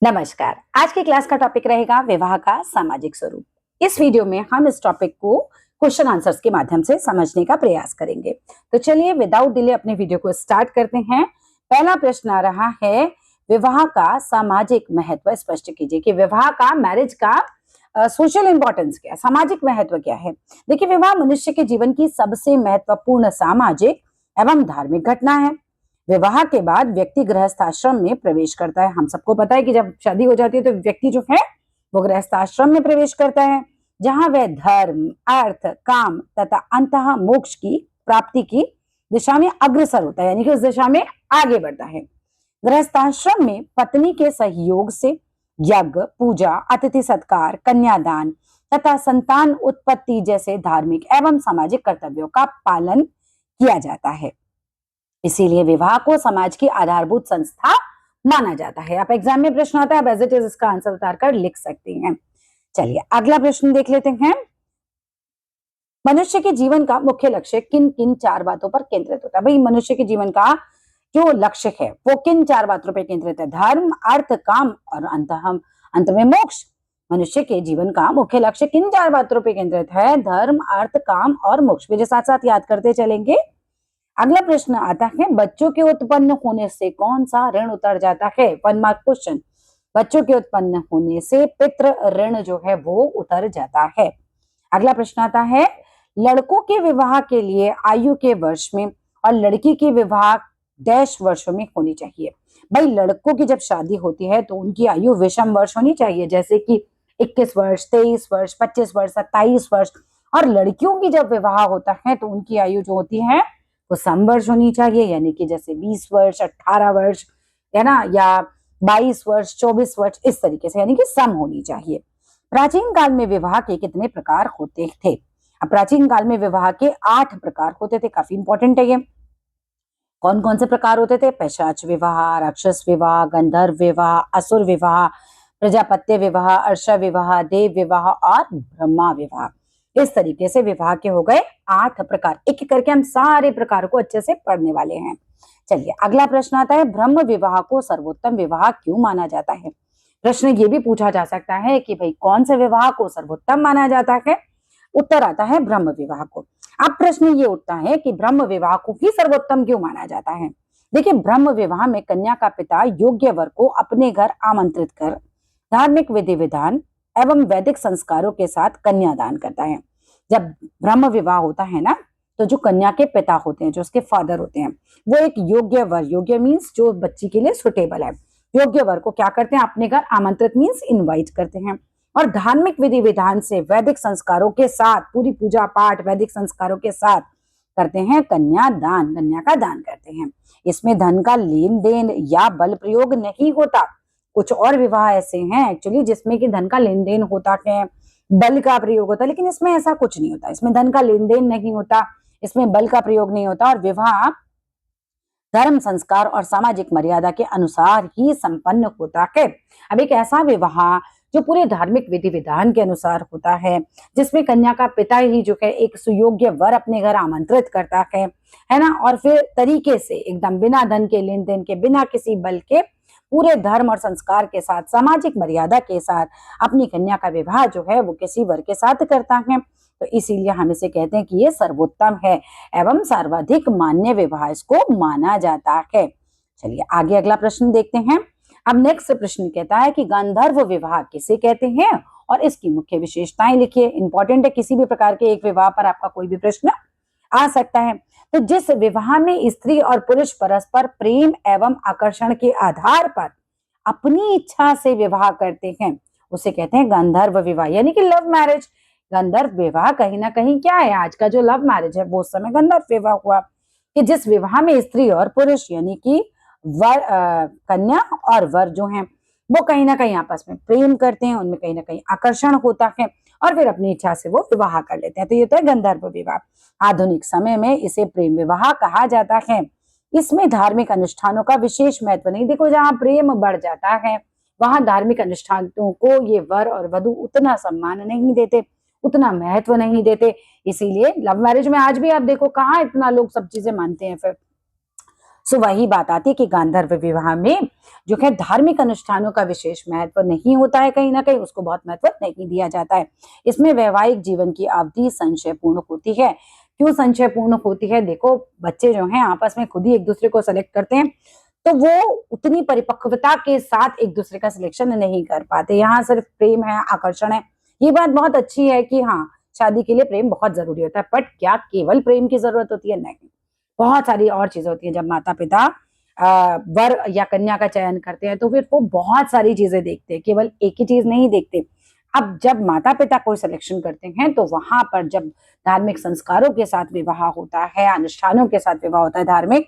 नमस्कार। आज की क्लास का टॉपिक रहेगा विवाह का सामाजिक स्वरूप। इस वीडियो में हम इस टॉपिक को क्वेश्चन आंसर्स के माध्यम से समझने का प्रयास करेंगे। तो चलिए विदाउट डिले अपने वीडियो को स्टार्ट करते हैं। पहला प्रश्न आ रहा है, विवाह का सामाजिक महत्व स्पष्ट कीजिए कि विवाह का, मैरिज का सोशल इंपॉर्टेंस क्या है, सामाजिक महत्व क्या है। देखिए, विवाह मनुष्य के जीवन की सबसे महत्वपूर्ण सामाजिक एवं धार्मिक घटना है। विवाह के बाद व्यक्ति गृहस्थ आश्रम में प्रवेश करता है। हम सबको पता है कि जब शादी हो जाती है तो व्यक्ति जो है वो गृहस्थ आश्रम में प्रवेश करता है, जहां वह धर्म, अर्थ, काम तथा अंततः मोक्ष की प्राप्ति की दिशा में अग्रसर होता है, यानी कि उस दिशा में आगे बढ़ता है। गृहस्थ आश्रम में पत्नी के सहयोग से यज्ञ, पूजा, अतिथि सत्कार, कन्यादान तथा संतान उत्पत्ति जैसे धार्मिक एवं सामाजिक कर्तव्यों का पालन किया जाता है। इसीलिए विवाह को समाज की आधारभूत संस्था माना जाता है। आप एग्जाम में प्रश्न आता है, आप एज इट इज इसका आंसर उतारकर लिख सकती हैं। चलिए अगला प्रश्न देख लेते हैं। मनुष्य के जीवन का मुख्य लक्ष्य किन किन चार बातों पर केंद्रित होता है। भाई, मनुष्य के जीवन का जो लक्ष्य है वो किन चार बातों पर केंद्रित है? धर्म, अर्थ, काम और अंत में मोक्ष। मनुष्य के जीवन का मुख्य लक्ष्य किन चार बातों पर केंद्रित है? धर्म, अर्थ, काम और मोक्ष। मेरे साथ साथ याद करते चलेंगे। अगला प्रश्न आता है, बच्चों के उत्पन्न होने से कौन सा ऋण उतर जाता है? 1 मार्क क्वेश्चन। बच्चों के उत्पन्न होने से पितृ ऋण जो है वो उतर जाता है। अगला प्रश्न आता है, लड़कों के विवाह के लिए आयु के वर्ष में और लड़की के विवाह डैश वर्षों में होनी चाहिए। भाई, लड़कों की जब शादी होती है तो उनकी आयु विषम वर्ष होनी चाहिए, जैसे कि 21 वर्ष, 23 वर्ष, 25 वर्ष, 27 वर्ष। और लड़कियों की जब विवाह होता है तो उनकी आयु जो होती है वो सम वर्ष होनी चाहिए, यानी कि जैसे 20 वर्ष, 18 वर्ष, है ना, या 22 वर्ष, 24 वर्ष, इस तरीके से, यानी कि सम होनी चाहिए। प्राचीन काल में विवाह के कितने प्रकार होते थे? अब प्राचीन काल में विवाह के 8 प्रकार होते थे। काफी इंपॉर्टेंट है ये। कौन कौन से प्रकार होते थे? पैशाच विवाह, राक्षस विवाह, गंधर्व विवाह, असुर विवाह, प्रजापत्य विवाह, अर्षा विवाह, देव विवाह और ब्रह्मा विवाह। इस तरीके से विवाह के हो गए 8 प्रकार। एक एक करके हम सारे प्रकार को अच्छे से पढ़ने वाले हैं। चलिए अगला प्रश्न आता है, ब्रह्म विवाह को सर्वोत्तम विवाह क्यों माना जाता है? प्रश्न ये भी पूछा जा सकता है कि भाई कौन से विवाह को सर्वोत्तम माना जाता है? उत्तर आता है ब्रह्म विवाह को। अब प्रश्न ये उठता है कि ब्रह्म विवाह को ही सर्वोत्तम क्यों माना जाता है? देखिए, ब्रह्म विवाह में कन्या का पिता योग्य वर को अपने घर आमंत्रित कर धार्मिक विधि विधान एवं वैदिक संस्कारों के साथ कन्यादान करता है। जब ब्रह्म विवाह होता है ना, तो जो कन्या के पिता होते हैं, जो उसके फादर होते हैं, वो एक योग्य वर, योग्य मीन्स जो बच्ची के लिए सुटेबल है, योग्य वर को क्या करते हैं? अपने घर आमंत्रित मीन्स इनवाइट करते हैं और धार्मिक विधि विधान से वैदिक संस्कारों के साथ, पूरी पूजा पाठ वैदिक संस्कारों के साथ करते हैं कन्यादान, कन्या का दान करते हैं। इसमें धन का लेन देन या बल प्रयोग नहीं होता। कुछ और विवाह ऐसे हैं एक्चुअली जिसमें कि धन का लेन देन होता है, बल का प्रयोग होता है, लेकिन इसमें ऐसा कुछ नहीं होता। इसमें धन का लेन देन नहीं होता, इसमें बल का प्रयोग नहीं होता और विवाह धर्म, संस्कार और सामाजिक मर्यादा के अनुसार ही संपन्न होता है। अब एक ऐसा विवाह जो पूरे धार्मिक विधि विधान के अनुसार होता है, जिसमें कन्या का पिता ही जो है एक सुयोग्य वर अपने घर आमंत्रित करता है ना, और फिर तरीके से एकदम बिना धन के लेन देन के, बिना किसी बल के, पूरे धर्म और संस्कार के साथ, सामाजिक मर्यादा के साथ अपनी कन्या का विवाह जो है वो किसी वर के साथ करता है। तो इसीलिए हम इसे कहते हैं कि ये सर्वोत्तम है एवं सर्वाधिक मान्य विवाह इसको माना जाता है। चलिए आगे अगला प्रश्न देखते हैं। अब नेक्स्ट प्रश्न कहता है कि गांधर्व विवाह किसे कहते हैं और इसकी मुख्य विशेषताएं लिखिए। इंपॉर्टेंट है, किसी भी प्रकार के एक विवाह पर आपका कोई भी प्रश्न आ सकता है। तो जिस विवाह में स्त्री और पुरुष परस्पर प्रेम एवं आकर्षण के आधार पर अपनी इच्छा से विवाह करते हैं उसे कहते हैं गांधर्व विवाह, यानी कि लव मैरिज। गंधर्व विवाह कहीं ना कहीं क्या है, आज का जो लव मैरिज है वो उस समय गंधर्व विवाह हुआ, कि जिस विवाह में स्त्री और पुरुष यानी कि वर, कन्या और वर जो हैं वो कहीं ना कहीं आपस में प्रेम करते हैं, उनमें कहीं ना कहीं आकर्षण होता है और फिर अपनी इच्छा से वो विवाह कर लेते हैं। तो ये तो है गंधर्व विवाह। आधुनिक समय में इसे प्रेम विवाह कहा जाता है। इसमें धार्मिक अनुष्ठानों का विशेष महत्व नहीं। देखो, जहाँ प्रेम बढ़ जाता है वहां धार्मिक अनुष्ठानों को ये वर और वधु उतना सम्मान नहीं देते, उतना महत्व नहीं देते। इसीलिए लव मैरिज में आज भी आप देखो कहाँ इतना लोग सब चीजें मानते हैं। फिर सो वही बात आती है कि गांधर्व विवाह में जो है धार्मिक अनुष्ठानों का विशेष महत्व नहीं होता है, कहीं ना कहीं उसको बहुत महत्व नहीं दिया जाता है। इसमें वैवाहिक जीवन की अवधि संशयपूर्ण होती है। क्यों संशयपूर्ण होती है? देखो, बच्चे जो हैं आपस में खुद ही एक दूसरे को सेलेक्ट करते हैं, तो वो उतनी परिपक्वता के साथ एक दूसरे का सिलेक्शन नहीं कर पाते। यहाँ सिर्फ प्रेम है, आकर्षण है। ये बात बहुत अच्छी है कि हाँ, शादी के लिए प्रेम बहुत जरूरी होता है, बट क्या केवल प्रेम की जरूरत होती है? नहीं, बहुत सारी और चीजें होती है। जब माता पिता वर या कन्या का चयन करते हैं तो फिर वो बहुत सारी चीजें देखते हैं, केवल एक ही चीज नहीं देखते। अब जब माता पिता कोई सिलेक्शन करते हैं तो वहां पर जब धार्मिक संस्कारों के साथ विवाह होता है, अनुष्ठानों के साथ विवाह होता है धार्मिक,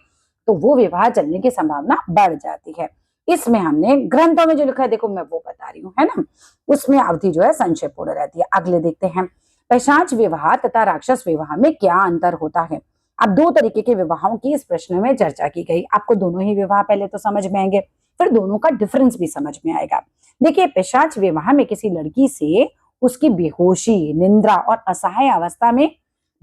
तो वो विवाह चलने की संभावना बढ़ जाती है। इसमें हमने ग्रंथों में जो लिखा है, देखो मैं वो बता रही हूँ, है ना, उसमें अवधि जो है संशयपूर्ण रहती है। अगले देखते हैं, पैशाच विवाह तथा राक्षस विवाह में क्या अंतर होता है? अब दो तरीके के विवाहों की इस प्रश्न में चर्चा की गई। आपको दोनों ही विवाह पहले तो समझ में आएंगे, फिर दोनों का डिफरेंस भी समझ में आएगा। देखिए, पिशाच विवाह में किसी लड़की से उसकी बेहोशी, निंद्रा और असहाय अवस्था में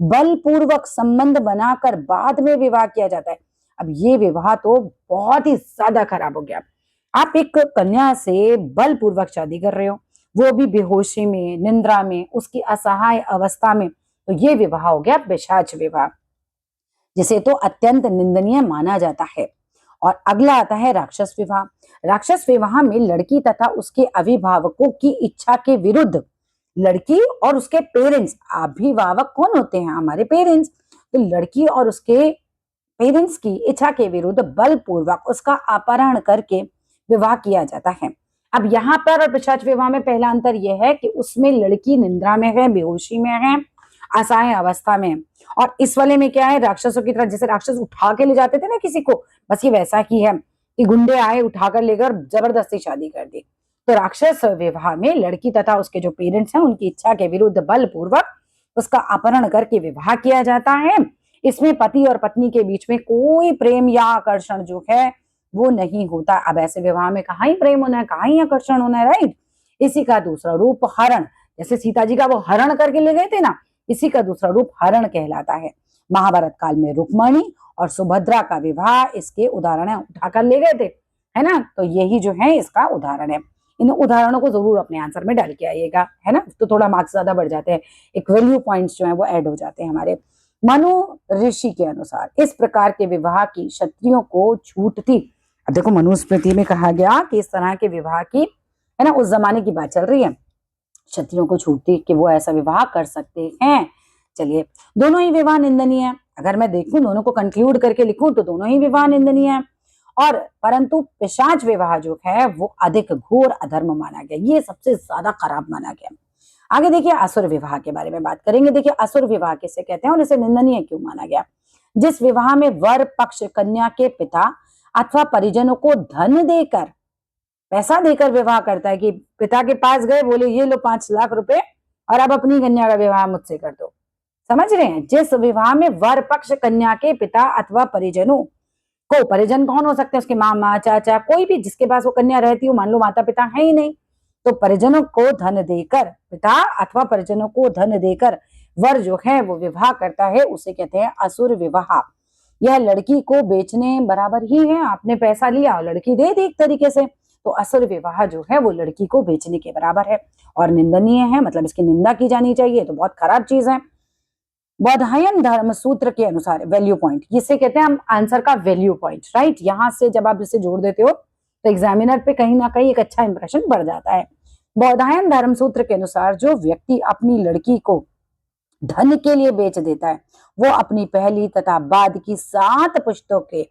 बलपूर्वक संबंध बनाकर बाद में विवाह किया जाता है। अब ये विवाह तो बहुत ही ज्यादा खराब हो गया। आप एक कन्या से बलपूर्वक शादी कर रहे हो, वो भी बेहोशी में, निंद्रा में, उसकी असहाय अवस्था में, तो ये विवाह हो गया पिशाच विवाह, जिसे तो अत्यंत निंदनीय माना जाता है। और अगला आता है राक्षस विवाह। राक्षस विवाह में लड़की तथा उसके अभिभावकों की इच्छा के विरुद्ध, लड़की और उसके पेरेंट्स, अभिभावक कौन होते हैं? हमारे पेरेंट्स, तो लड़की और उसके पेरेंट्स की इच्छा के विरुद्ध बलपूर्वक उसका अपहरण करके विवाह किया जाता है। अब यहाँ पर और पिशाच विवाह में पहला अंतर यह है कि उसमें लड़की निंद्रा में है, बेहोशी में है, असहाय अवस्था में। और इस वाले में क्या है, राक्षसों की तरह, जैसे राक्षस उठा के ले जाते थे ना किसी को, बस ये वैसा ही है कि गुंडे आए, उठाकर लेकर जबरदस्ती शादी कर दी। तो राक्षस विवाह में लड़की तथा उसके जो पेरेंट्स हैं उनकी इच्छा के विरुद्ध बलपूर्वक उसका अपहरण करके विवाह किया जाता है। इसमें पति और पत्नी के बीच में कोई प्रेम या आकर्षण जो है वो नहीं होता। अब ऐसे विवाह में कहाँ ही प्रेम होना है, कहाँ ही आकर्षण होना है, राइट। इसी का दूसरा रूप हरण, जैसे सीता जी का वो हरण करके ले गए थे ना, इसी का दूसरा रूप हरण कहलाता है। महाभारत काल में रुक्मणी और सुभद्रा का विवाह इसके उदाहरण है, उठाकर ले गए थे, है ना। तो यही जो है इसका उदाहरण है। इन उदाहरणों को जरूर अपने आंसर में डाल के आइएगा, है ना, तो थोड़ा मार्क्स ज्यादा बढ़ जाते हैं, एक वैल्यू पॉइंट्स जो है वो ऐड हो जाते हैं हमारे। मनु ऋषि के अनुसार इस प्रकार के विवाह की क्षत्रियों को छूट थी। अब देखो, मनुस्मृति में कहा गया कि इस तरह के विवाह की, है ना, उस जमाने की बात चल रही है, क्षत्रियों को छूट थी कि वो ऐसा विवाह कर सकते हैं। चलिए, दोनों ही विवाह निंदनीय है। अगर मैं देखूं, दोनों को कंक्लूड करके लिखूं तो दोनों ही विवाह निंदनीय है। और परंतु पिशाच विवाह जो है वो अधिक घोर अधर्म माना गया, ये सबसे ज्यादा खराब माना गया। आगे देखिए, असुर विवाह के बारे में बात करेंगे। देखिए, असुर विवाह किसे कहते हैं और इसे निंदनीय क्यों माना गया? जिस विवाह में वर पक्ष कन्या के पिता अथवा परिजनों को धन देकर, पैसा देकर विवाह करता है कि पिता के पास गए, बोले ये लो 5 लाख रुपए और अब अपनी कन्या का विवाह मुझसे कर दो। समझ रहे हैं? जिस विवाह में वर पक्ष कन्या के पिता अथवा परिजनों को, परिजन कौन हो सकते हैं? उसके मामा, चाचा, कोई भी जिसके पास वो कन्या रहती हो, मान लो माता पिता है ही नहीं, तो परिजनों को धन देकर, पिता अथवा परिजनों को धन देकर वर जो है वो विवाह करता है, उसे कहते हैं असुर विवाह। यह लड़की को बेचने बराबर ही है। आपने पैसा लिया और लड़की दे दी एक तरीके से, तो असुर विवाह जो है वो लड़की को बेचने के बराबर है और निंदनीय है, मतलब इसकी निंदा की जानी चाहिए, तो बहुत खराब चीज है। बौधायन धर्म सूत्र के अनुसार वैल्यू पॉइंट, जिसे कहते हैं हम आंसर का वैल्यू पॉइंट, राइट। यहां से जब आप इसे जोड़ देते हो तो एग्जामिनर पे कहीं ना कहीं एक अच्छा इंप्रेशन बढ़ जाता है। बौधायन धर्म सूत्र के अनुसार जो व्यक्ति अपनी लड़की को धन के लिए बेच देता है, वो अपनी पहली तथा बाद की 7 पुश्तों के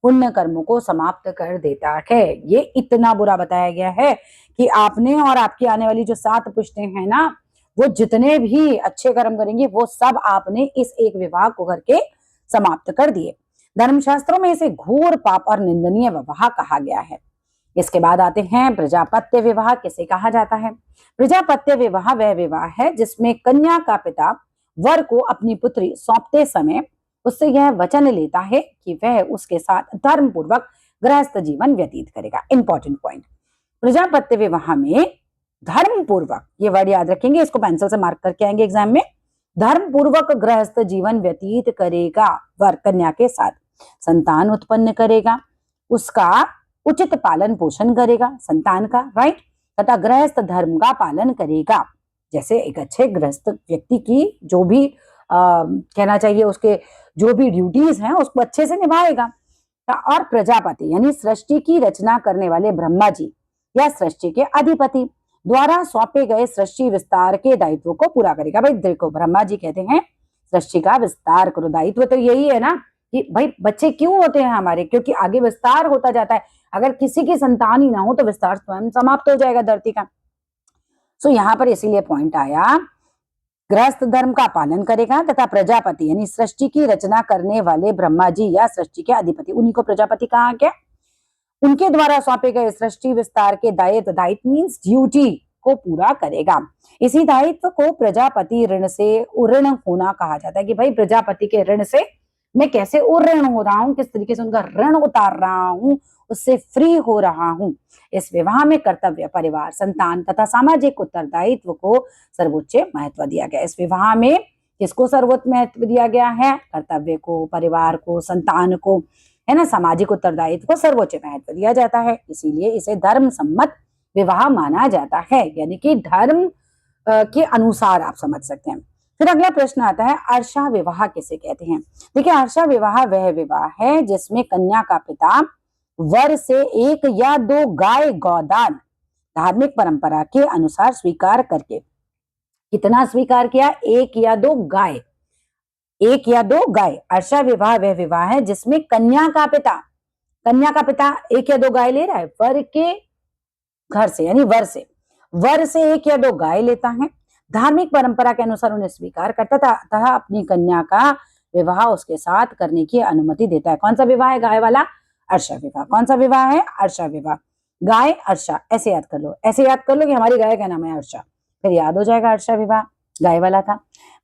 पुण्य कर्मों को समाप्त कर देता है। ये इतना बुरा बताया गया है कि आपने और आपकी आने वाली जो 7 पुश्तें हैं ना, वो जितने भी अच्छे कर्म करेंगे वो सब आपने इस एक विवाह को करके समाप्त कर दिए। धर्मशास्त्रों में इसे घोर पाप और निंदनीय विवाह कहा गया है। इसके बाद आते हैं प्रजापत्य विवाह किसे कहा जाता है? प्रजापत्य विवाह वह विवाह है जिसमें कन्या का पिता वर को अपनी पुत्री सौंपते समय उससे यह वचन लेता है कि वह उसके साथ धर्म पूर्वक गृहस्थ जीवन व्यतीत करेगा। इंपॉर्टेंट पॉइंट, प्रजापत्य विवाह में धर्म पूर्वक, ये वर्ड याद रखेंगे, इसको पेंसिल से मार्क करके आएंगे एग्जाम में, धर्म पूर्वक गृहस्थ जीवन व्यतीत करेगा वर कन्या के साथ। संतान उत्पन्न करेगा, उसका उचित पालन पोषण करेगा संतान का, राइट, तथा गृहस्थ धर्म का पालन करेगा। जैसे एक अच्छे गृहस्थ व्यक्ति की जो भी कहना चाहिए उसके जो भी ड्यूटीज हैं उसको अच्छे से निभाएगा। और प्रजापति यानी सृष्टि की रचना करने वाले ब्रह्मा जी या सृष्टि के अधिपति द्वारा सौंपे गए सृष्टि विस्तार के दायित्व को पूरा करेगा। भाई देखो, ब्रह्मा जी कहते हैं सृष्टि का विस्तार करो, दायित्व तो यही है ना कि भाई बच्चे क्यों होते हैं हमारे, क्योंकि आगे विस्तार होता जाता है। अगर किसी की संतान ही ना हो तो विस्तार स्वयं समाप्त हो जाएगा धरती का। सो यहाँ पर इसीलिए पॉइंट आया, गृहस्थ धर्म का पालन करेगा तथा प्रजापति यानी सृष्टि की रचना करने वाले ब्रह्मा जी या सृष्टि के अधिपति, उन्हीं को प्रजापति कहा गया, उनके द्वारा सौंपे गए सृष्टि विस्तार के दायित्व मीन्स ड्यूटी को पूरा करेगा। इसी दायित्व को प्रजापति ऋण से उऋण होना कहा जाता है कि भाई प्रजापति के ऋण से मैं कैसे उऋण हो रहा हूँ, किस तरीके से उनका ऋण उतार रहा हूँ, उससे फ्री हो रहा हूँ। इस विवाह में कर्तव्य, परिवार, संतान तथा सामाजिक उत्तरदायित्व को सर्वोच्च महत्व दिया गया। इस विवाह में किसको सर्वोच्च महत्व दिया गया है? कर्तव्य को, परिवार को, संतान को, है ना, सामाजिक उत्तरदायित्व को सर्वोच्च महत्व दिया जाता है। इसीलिए इसे धर्म सम्मत विवाह माना जाता है, यानी कि धर्म के अनुसार आप समझ सकते हैं। फिर अगला प्रश्न आता है, अर्षा विवाह किसे कहते हैं? देखिए, अर्षा विवाह वह विवाह है जिसमें कन्या का पिता वर से 1 या 2 गाय गौदान धार्मिक परंपरा के अनुसार स्वीकार करके, कितना स्वीकार किया? 1 या 2 गाय, 1 या 2 गाय। अर्षा विवाह वह विवाह है जिसमें कन्या का पिता 1 या 2 गाय ले रहा है वर के घर से, यानी वर से 1 या 2 गाय लेता है, धार्मिक परंपरा के अनुसार उन्हें स्वीकार करता था तथा अपनी कन्या का विवाह उसके साथ करने की अनुमति देता है। कौन सा विवाह है? गाय वाला, अर्षा विवाह। कौन सा विवाह है? अर्षा विवाह। गाय अर्षा, ऐसे याद कर लो, ऐसे याद कर लो कि हमारी गाय का नाम है अर्षा, फिर याद हो जाएगा अर्षा विवाह गाय वाला था।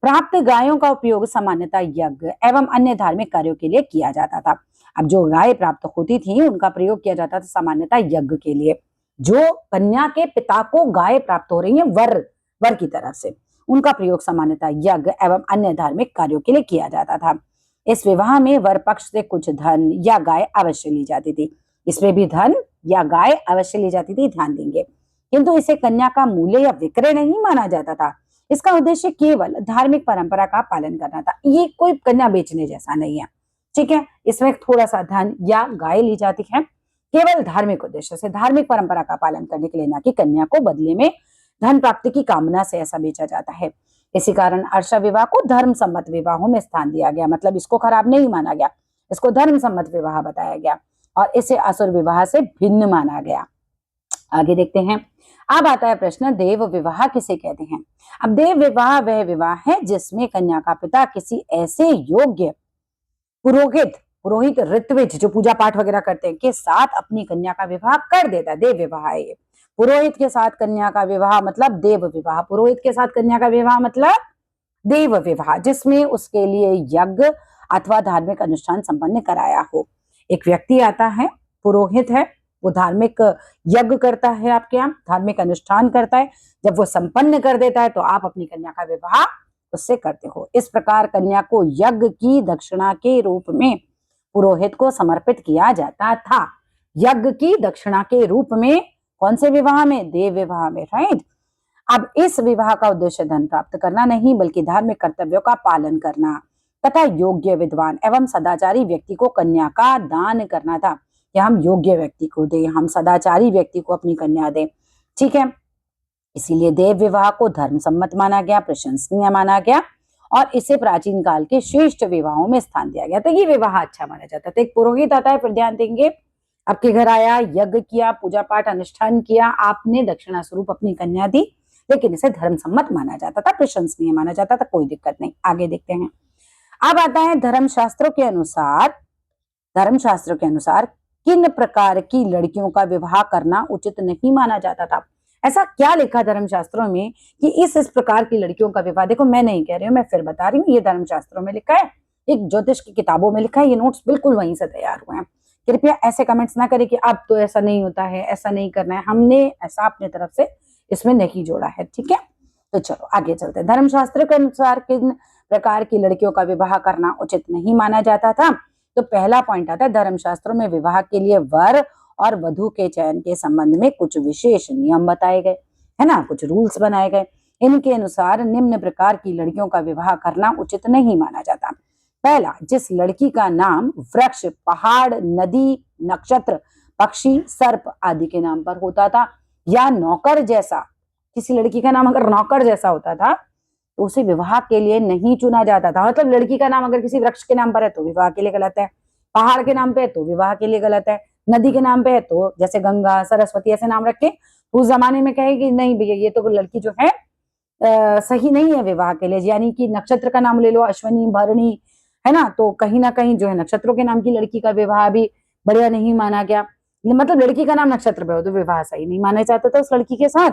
प्राप्त गायों का उपयोग सामान्यतः यज्ञ एवं अन्य धार्मिक कार्यों के लिए किया जाता था। अब जो गाय प्राप्त होती थी उनका प्रयोग किया जाता था सामान्यतः यज्ञ के लिए। जो कन्या के पिता को गाय प्राप्त हो रही है वर की तरफ से, उनका प्रयोग सामान्यतः यज्ञ एवं अन्य धार्मिक कार्यों के लिए किया जाता था। इस विवाह में वर पक्ष से कुछ धन या गाय अवश्य ली जाती थी, इसमें भी धन या गाय अवश्य ली जाती थी, ध्यान देंगे, किंतु इसे कन्या का मूल्य या विक्रय नहीं माना जाता था। इसका उद्देश्य केवल धार्मिक परंपरा का पालन करना था, ये कोई कन्या बेचने जैसा नहीं है, ठीक है। इसमें थोड़ा सा धन या गाय ली जाती है केवल धार्मिक उद्देश्य से, धार्मिक परंपरा का पालन करने के लिए, ना कि कन्या को बदले में धन प्राप्ति की कामना से ऐसा बेचा जाता है। इसी कारण अर्षा विवाह को धर्म सम्मत विवाहों में स्थान दिया गया, मतलब इसको खराब नहीं माना गया, इसको धर्म सम्मत विवाह बताया गया और इसे असुर विवाह से भिन्न माना गया। आगे देखते हैं। अब आता है प्रश्न, देव विवाह किसे कहते हैं? अब देव विवाह वह विवाह है जिसमें कन्या का पिता किसी ऐसे योग्य पुरोहित ऋत्विज जो पूजा पाठ वगैरह करते हैं के साथ अपनी कन्या का विवाह कर देता है। देव विवाह है ये। पुरोहित के साथ कन्या का विवाह मतलब देव विवाह, पुरोहित के साथ कन्या का विवाह मतलब देव विवाह, जिसमें उसके लिए यज्ञ अथवा धार्मिक अनुष्ठान संपन्न कराया हो। एक व्यक्ति आता है, पुरोहित है, वो धार्मिक यज्ञ करता है, आपके यहाँ धार्मिक अनुष्ठान करता है, जब वो संपन्न कर देता है तो आप अपनी कन्या का विवाह उससे करते हो। इस प्रकार कन्या को यज्ञ की दक्षिणा के रूप में पुरोहित को समर्पित किया जाता था। यज्ञ की दक्षिणा के रूप में कौन से विवाह में? देव विवाह में, राइट। अब इस विवाह का उद्देश्य धन प्राप्त करना नहीं बल्कि धार्मिक कर्तव्यों का पालन करना तथा योग्य विद्वान एवं सदाचारी व्यक्ति को कन्या का दान करना था, कि हम योग्य व्यक्ति को दें, हम सदाचारी व्यक्ति को अपनी कन्या दें, ठीक है। इसीलिए देव विवाह को धर्म सम्मत माना गया, प्रशंसनीय माना गया और इसे प्राचीन काल के श्रेष्ठ विवाहों में स्थान दिया गया। तो ये विवाह अच्छा माना जाता था। एक पुरोहित आता है, फिर ध्यान देंगे, आपके घर आया, यज्ञ किया, पूजा पाठ अनुष्ठान किया, आपने दक्षिणा स्वरूप अपनी कन्या दी, लेकिन इसे धर्म सम्मत माना जाता था, प्रशंसनीय माना जाता था, कोई दिक्कत नहीं। आगे देखते हैं। अब आता है धर्मशास्त्रों के अनुसार किन प्रकार की लड़कियों का विवाह करना उचित नहीं माना जाता था। ऐसा क्या लिखा धर्मशास्त्रों में कि इस प्रकार की लड़कियों का विवाह, देखो मैं नहीं कह रही हूँ, मैं फिर बता रही हूँ, ये धर्मशास्त्रों में लिखा है, एक ज्योतिष की किताबों में लिखा है, ये नोट्स बिल्कुल वहीं से तैयार हुए हैं। कृपया ऐसे कमेंट्स ना करें कि अब तो ऐसा नहीं होता है, ऐसा नहीं करना है, हमने ऐसा अपने तरफ से इसमें नहीं जोड़ा है, ठीक है। तो चलो आगे चलते हैं। धर्मशास्त्र के अनुसार किन प्रकार की लड़कियों का विवाह करना उचित नहीं माना जाता था? तो पहला पॉइंट आता है धर्मशास्त्रों में विवाह के लिए वर और वधू के चयन के संबंध में कुछ विशेष नियम बताए गए, है ना, कुछ रूल्स बनाए गए। इनके अनुसार निम्न प्रकार की लड़कियों का विवाह करना उचित नहीं माना जाता। पहला, जिस लड़की का नाम वृक्ष, पहाड़, नदी, नक्षत्र, पक्षी, सर्प आदि के नाम पर होता था, या नौकर जैसा, किसी लड़की का नाम अगर नौकर जैसा होता था तो उसे विवाह के लिए नहीं चुना जाता था। मतलब लड़की का नाम अगर किसी वृक्ष के नाम पर है तो विवाह के लिए गलत है, पहाड़ के नाम पे है तो विवाह के लिए गलत है, नदी के नाम पे है तो, जैसे गंगा, सरस्वती ऐसे नाम रखे, उस जमाने में कहे कि नहीं भैया ये तो लड़की जो है सही नहीं है विवाह के लिए। यानी कि नक्षत्र का नाम ले लो, अश्विनी, भरणी, है ना, तो कहीं ना कहीं जो है नक्षत्रों के नाम की लड़की का विवाह भी बढ़िया नहीं माना गया। मतलब लड़की का नाम नक्षत्र पे हो तो विवाह सही नहीं माना जाता था उस लड़की के साथ।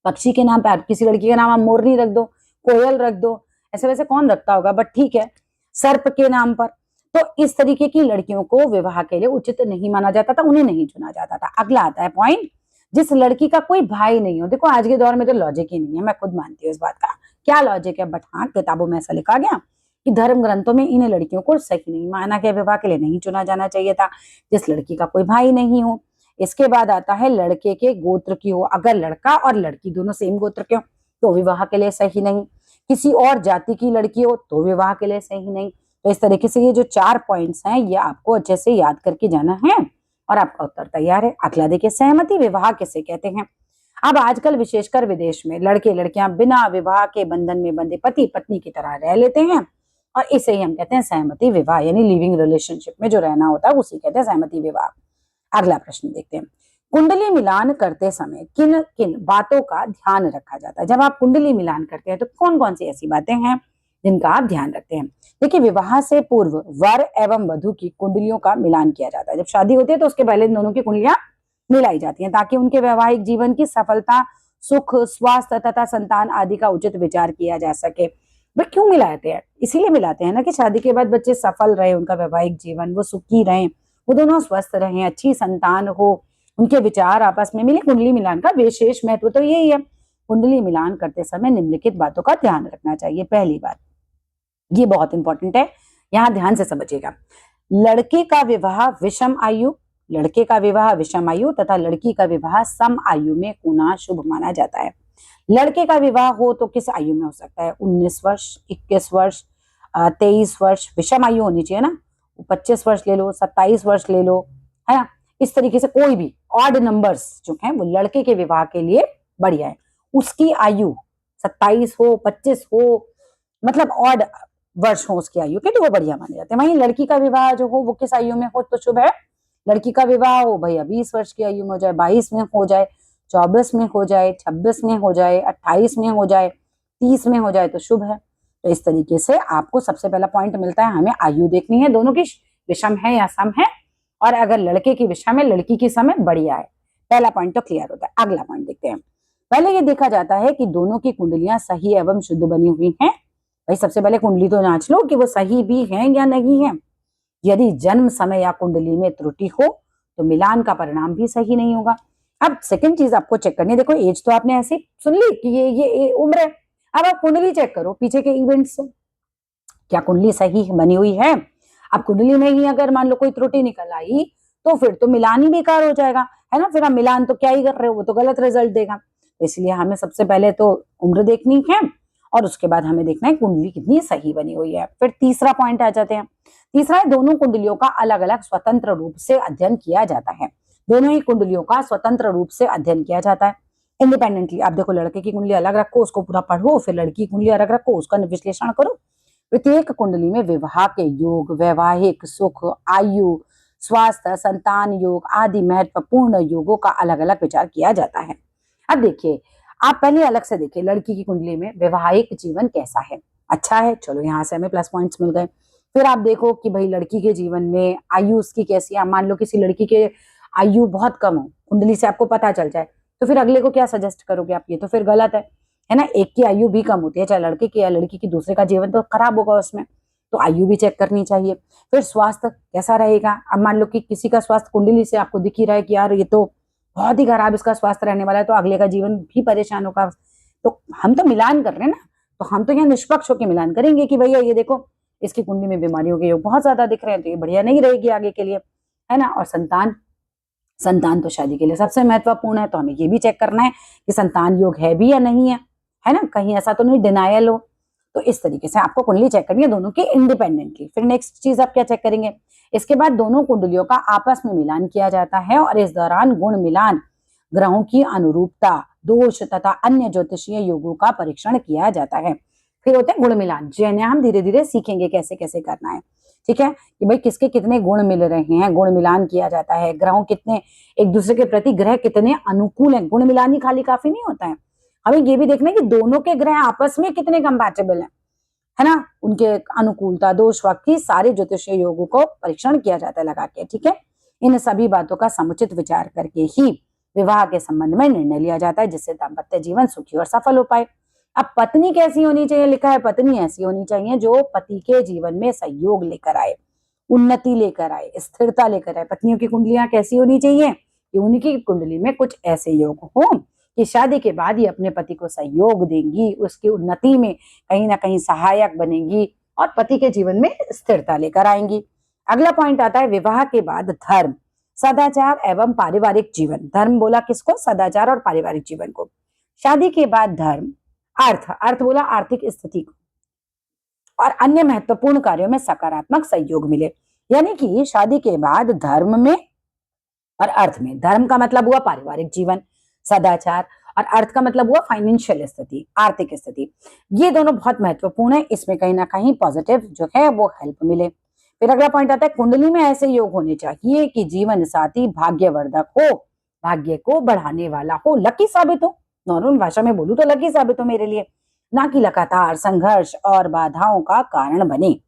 पक्षी के नाम पे आप किसी लड़की का नाम आप मोरनी रख दो, कोयल रख दो, ऐसे वैसे कौन रखता होगा, बट ठीक है, सर्प के नाम पर। तो इस तरीके की लड़कियों को विवाह के लिए उचित नहीं माना जाता था, उन्हें नहीं चुना जाता था। अगला आता है पॉइंट, जिस लड़की का कोई भाई नहीं हो। देखो आज के दौर में तो लॉजिक ही नहीं है, मैं खुद मानती हूँ इस बात का, क्या लॉजिक है, बट हाँ किताबों में ऐसा लिखा गया कि धर्म ग्रंथों में इन लड़कियों को सही नहीं माना गया, विवाह के लिए नहीं चुना जाना चाहिए था जिस लड़की का कोई भाई नहीं हो। इसके बाद आता है लड़के के गोत्र की हो, अगर लड़का और लड़की दोनों सेम गोत्र के हो तो विवाह के लिए सही नहीं, किसी और जाति की लड़की हो तो विवाह के लिए सही नहीं। तो इस तरीके से ये जो 4 पॉइंट्स हैं ये आपको अच्छे से याद करके जाना है और आपका उत्तर तैयार है। अगला देखिए, सहमति विवाह किसे कहते हैं। अब आजकल विशेषकर विदेश में लड़के लड़कियां बिना विवाह के बंधन में बंधे पति पत्नी की तरह रह लेते हैं और इसे ही हम कहते हैं सहमति विवाह, यानी लिविंग रिलेशनशिप में जो रहना होता है उसी कहते हैं सहमति विवाह। अगला प्रश्न देखते हैं, कुंडली मिलान करते समय किन किन बातों का ध्यान रखा जाता है। जब आप कुंडली मिलान करते हैं तो कौन कौन सी ऐसी बातें हैं जिनका आप ध्यान रखते हैं। देखिए, विवाह से पूर्व वर एवं वधू की कुंडलियों का मिलान किया जाता है। जब शादी होती है तो उसके पहले दोनों की कुंडलियां मिलाई जाती हैं ताकि उनके वैवाहिक जीवन की सफलता, सुख, स्वास्थ्य तथा संतान आदि का उचित विचार किया जा सके। वे क्यों मिलाते हैं, इसीलिए मिलाते हैं ना कि शादी के बाद बच्चे सफल रहे, उनका वैवाहिक जीवन वो सुखी रहे, वो दोनों स्वस्थ रहें, अच्छी संतान हो, उनके विचार आपस में मिले। कुंडली मिलान का विशेष महत्व तो यही है। कुंडली मिलान करते समय निम्नलिखित बातों का ध्यान रखना चाहिए। पहली बात, ये बहुत इंपॉर्टेंट है, यहां ध्यान से समझिएगा, लड़के का विवाह विषम आयु, लड़के का विवाह विषम आयु तथा लड़की का विवाह सम आयु में होना शुभ माना जाता है। लड़के का विवाह हो तो किस आयु में हो सकता है, 19 वर्ष, 21 वर्ष, 23 वर्ष, विषम आयु होनी चाहिए ना, 25 वर्ष ले लो, 27 वर्ष ले लो, है ना। इस तरीके से कोई भी ऑड नंबर्स जो हैं वो लड़के के विवाह के लिए बढ़िया है। उसकी आयु 27 हो, 25 हो, मतलब ऑड वर्ष हो उसकी आयु के, तो वो बढ़िया माने जाते हैं। वहीं लड़की का विवाह जो हो वो किस आयु में हो तो शुभ है। लड़की का विवाह हो भैया 20 वर्ष की आयु में हो जाए, 22 में हो जाए, 24 में हो जाए, 26 में हो जाए, 28 में हो जाए, 30 में हो जाए तो शुभ है। तो इस तरीके से आपको सबसे पहला पॉइंट मिलता है, हमें आयु देखनी है, दोनों की विषम है या सम है, और अगर लड़के की विषम है लड़की की सम है, बढ़िया है। पहला पॉइंट तो क्लियर होता है। अगला पॉइंट देखते हैं। पहले ये देखा जाता है कि दोनों की कुंडलियां सही एवं शुद्ध बनी हुई हैं। भाई सबसे पहले कुंडली तो जांच लो कि वो सही भी है या नहीं है। यदि जन्म समय या कुंडली में त्रुटि हो तो मिलान का परिणाम भी सही नहीं होगा। अब सेकंड चीज आपको चेक करनी है, देखो एज तो आपने ऐसे सुन ली कि ये उम्र है, अब आप कुंडली चेक करो पीछे के इवेंट से, क्या कुंडली सही बनी हुई है। अब कुंडली में ही अगर मान लो कोई त्रुटि निकल आई तो फिर तो मिलान ही बेकार हो जाएगा, है ना, फिर आप मिलान तो क्या ही कर रहे हो, वो तो गलत रिजल्ट देगा। इसलिए हमें सबसे पहले तो उम्र देखनी है और उसके बाद हमें देखना है कुंडली कितनी सही बनी हुई है। फिर तीसरा पॉइंट आ जाते हैं। तीसरा है, दोनों कुंडलियों का अलग अलग स्वतंत्र रूप से अध्ययन किया जाता है। दोनों ही कुंडलियों का स्वतंत्र रूप से अध्ययन किया जाता है इंडिपेंडेंटली। आप देखो, लड़के की कुंडली अलग रखो, उसको पूरा पढ़ो, फिर लड़की की कुंडली अलग रखो, उसका विश्लेषण करो। प्रत्येक कुंडली में विवाह के योग, वैवाहिक सुख, आयु, स्वास्थ्य, संतान योग आदि महत्वपूर्ण योगों का अलग अलग विचार किया जाता है। अब देखिए, आप पहले अलग से देखिए लड़की की कुंडली में वैवाहिक जीवन कैसा है, अच्छा है, चलो यहाँ से हमें प्लस पॉइंट्स मिल गए। फिर आप देखो कि भाई लड़की के जीवन में आयु उसकी कैसी है। मान लो किसी लड़की के आयु बहुत कम हो, कुंडली से आपको पता चल जाए, तो फिर अगले को क्या सजेस्ट करोगे आप, ये तो फिर गलत है ना। एक की आयु भी कम होती है, चाहे लड़के की या लड़की की, दूसरे का जीवन तो खराब होगा उसमें, तो आयु भी चेक करनी चाहिए। फिर स्वास्थ्य कैसा रहेगा। अब मान लो कि किसी का स्वास्थ्य कुंडली से आपको दिख ही रहा है कि यार ये तो बहुत ही खराब इसका स्वास्थ्य रहने वाला है, तो अगले का जीवन भी परेशान होगा। तो हम तो मिलान कर रहे हैं ना, तो हम तो यहाँ निष्पक्ष होकर मिलान करेंगे कि भैया ये देखो इसकी कुंडली में बीमारियों के योग बहुत ज्यादा दिख रहे हैं, तो ये बढ़िया नहीं रहेगी आगे के लिए, है ना। और संतान तो शादी के लिए सबसे महत्वपूर्ण है, तो हमें ये भी चेक करना है कि संतान योग है भी या नहीं है ना, कहीं ऐसा तो नहीं डिनायल हो। तो इस तरीके से आपको कुंडली चेक करनी है दोनों की इंडिपेंडेंटली। फिर नेक्स्ट चीज आप क्या चेक करेंगे, इसके बाद दोनों कुंडलियों का आपस में मिलान किया जाता है और इस दौरान गुण मिलान, ग्रहों की अनुरूपता, दोष तथा अन्य ज्योतिषीय योगों का परीक्षण किया जाता है। फिर होते हैं गुण मिलान, जिन्हें हम धीरे धीरे सीखेंगे कैसे कैसे करना है, ठीक है, कि भाई किसके कितने गुण मिल रहे हैं, गुण मिलान किया जाता है, ग्रहों कितने एक दूसरे के प्रति ग्रह कितने अनुकूल हैं। गुण मिलान ही खाली काफी नहीं होता है, हमें ये भी देखना है कि दोनों के ग्रह आपस में कितने कंपैटिबल हैं, है ना, उनके अनुकूलता दोष वक्त की सारे ज्योतिषीय योगों को परीक्षण किया जाता है लगा के, ठीक है। इन सभी बातों का समुचित विचार करके ही विवाह के संबंध में निर्णय लिया जाता है, जिससे दाम्पत्य जीवन सुखी और सफल हो पाए। अब पत्नी कैसी होनी चाहिए, लिखा है पत्नी ऐसी होनी चाहिए जो पति के जीवन में सहयोग लेकर आए, उन्नति लेकर आए, स्थिरता लेकर आए। पत्नियों की कुंडलियां कैसी होनी चाहिए कि उनकी कुंडली में कुछ ऐसे योग हो कि शादी के बाद ही अपने पति को सहयोग देंगी, उसकी उन्नति में कहीं ना कहीं सहायक बनेगी और पति के जीवन में स्थिरता लेकर आएंगी। अगला पॉइंट आता है विवाह के बाद धर्म, सदाचार एवं पारिवारिक जीवन। धर्म बोला किसको, सदाचार और पारिवारिक जीवन को। शादी के बाद धर्म, अर्थ बोला आर्थिक स्थिति को, और अन्य महत्वपूर्ण कार्यों में सकारात्मक सहयोग मिले। यानी कि शादी के बाद धर्म में और अर्थ में, धर्म का मतलब हुआ पारिवारिक जीवन, सदाचार, और अर्थ का मतलब हुआ फाइनेंशियल स्थिति, आर्थिक स्थिति। ये दोनों बहुत महत्वपूर्ण है, इसमें कहीं ना कहीं पॉजिटिव जो है वो हेल्प मिले। फिर अगला पॉइंट आता है कुंडली में ऐसे योग होने चाहिए कि जीवन साथी भाग्यवर्धक हो, भाग्य को बढ़ाने वाला हो, लकी साबित हो, नॉर्मल भाषा में बोलूं तो लकी साबित हो मेरे लिए, ना कि लगातार संघर्ष और बाधाओं का कारण बने।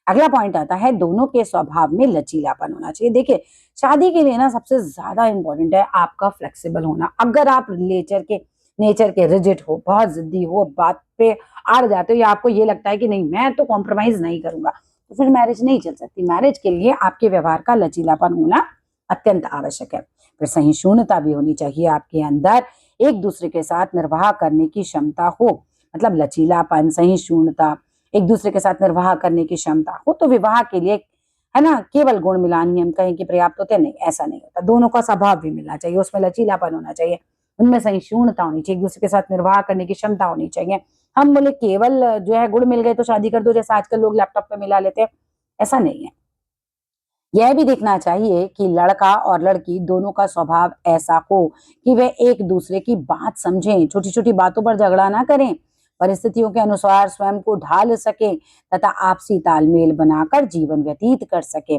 अगला पॉइंट आता है दोनों के स्वभाव में लचीलापन होना चाहिए। देखिए शादी के लिए ना सबसे ज्यादा इंपॉर्टेंट है आपका फ्लेक्सिबल होना। अगर आप नेचर के रिजिड हो, बहुत जिद्दी हो, बात पे अड़ जाते हो, या आपको ये लगता है कि नहीं मैं तो कॉम्प्रोमाइज नहीं करूंगा, तो फिर मैरिज नहीं चल सकती। मैरिज के लिए आपके व्यवहार का लचीलापन होना अत्यंत आवश्यक है। फिर सहिष्णुता भी होनी चाहिए आपके अंदर, एक दूसरे के साथ निर्वाह करने की क्षमता हो, मतलब लचीलापन, सहिष्णुता, एक दूसरे के साथ निर्वाह करने की क्षमता हो, तो विवाह के लिए, है ना, केवल गुण मिलान ही हम कहें कि पर्याप्त होते नहीं, ऐसा नहीं होता। दोनों का स्वभाव भी मिलना चाहिए, उसमें लचीलापन होना चाहिए, उनमें सहिष्णुता होनी चाहिए, एक दूसरे के साथ निर्वाह करने की क्षमता होनी चाहिए। हम बोले केवल जो है गुण मिल गए तो शादी कर दो, जैसा आजकल लोग लैपटॉप पे मिला लेते हैं, ऐसा नहीं है। यह भी देखना चाहिए कि लड़का और लड़की दोनों का स्वभाव ऐसा हो कि वे एक दूसरे की बात समझें, छोटी छोटी बातों पर झगड़ा ना करें, परिस्थितियों के अनुसार स्वयं को ढाल सके तथा आपसी तालमेल बनाकर जीवन व्यतीत कर सके।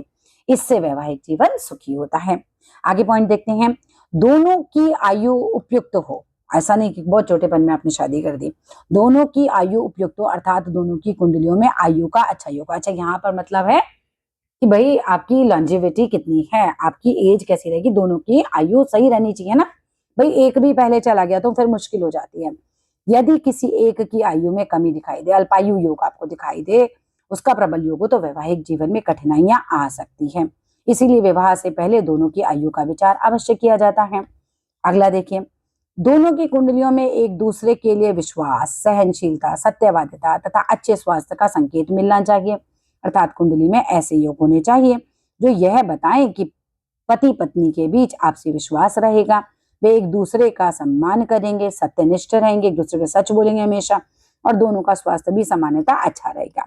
इससे वैवाहिक जीवन सुखी होता है। आगे पॉइंट देखते हैं, दोनों की आयु उपयुक्त हो। ऐसा नहीं कि बहुत छोटेपन में आपने शादी कर दी, दोनों की आयु उपयुक्त हो, अर्थात दोनों की कुंडलियों में आयु का अच्छा योग। अच्छा, यहाँ पर मतलब है कि भाई आपकी लॉन्जेविटी कितनी है, आपकी एज कैसी रहेगी, दोनों की आयु सही रहनी चाहिए ना। भाई एक भी पहले चला गया तो फिर मुश्किल हो जाती है। यदि किसी एक की आयु में कमी दिखाई दे, अल्पायु योग आपको दिखाई दे, उसका प्रबल योग हो, तो वैवाहिक जीवन में कठिनाइयां आ सकती हैं। इसीलिए विवाह से पहले दोनों की आयु का विचार अवश्य किया जाता है। अगला देखिए, दोनों की कुंडलियों में एक दूसरे के लिए विश्वास, सहनशीलता, सत्यवादिता तथा अच्छे स्वास्थ्य का संकेत मिलना चाहिए। अर्थात कुंडली में ऐसे योग होने चाहिए जो यह बताएं कि पति पत्नी के बीच आपसी विश्वास रहेगा, वे एक दूसरे का सम्मान करेंगे, सत्यनिष्ठ रहेंगे, एक दूसरे के सच बोलेंगे हमेशा, और दोनों का स्वास्थ्य भी सामान्यता अच्छा रहेगा।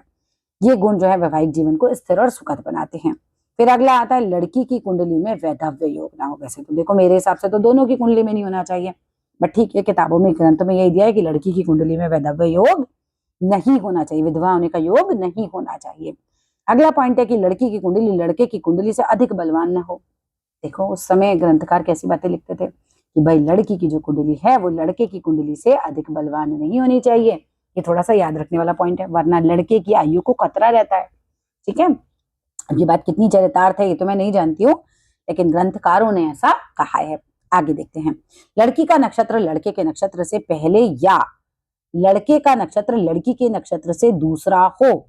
ये गुण जो है वैवाहिक जीवन को स्थिर और सुखद बनाते हैं। फिर अगला आता है लड़की की कुंडली में वैधव्य योग ना हो। वैसे तो देखो मेरे हिसाब से तो दोनों की कुंडली में नहीं होना चाहिए, बट ठीक है, किताबों में ग्रंथ में यही दिया है कि लड़की की कुंडली में वैधव्य योग नहीं होना चाहिए, विधवा होने का योग नहीं होना चाहिए। अगला पॉइंट है कि लड़की की कुंडली लड़के की कुंडली से अधिक बलवान न हो। देखो उस समय ग्रंथकार कैसी बातें लिखते थे कि भाई लड़की की जो कुंडली है वो लड़के की कुंडली से अधिक बलवान नहीं होनी चाहिए। ये थोड़ा सा याद रखने वाला पॉइंट है, वरना लड़के की आयु को खतरा रहता है। ठीक है, अब ये बात कितनी चरितार्थ है ये तो मैं नहीं जानती हूँ, लेकिन ग्रंथकारों ने ऐसा कहा है। आगे देखते हैं, लड़की का नक्षत्र लड़के के नक्षत्र से पहले या लड़के का नक्षत्र लड़की के नक्षत्र से दूसरा हो।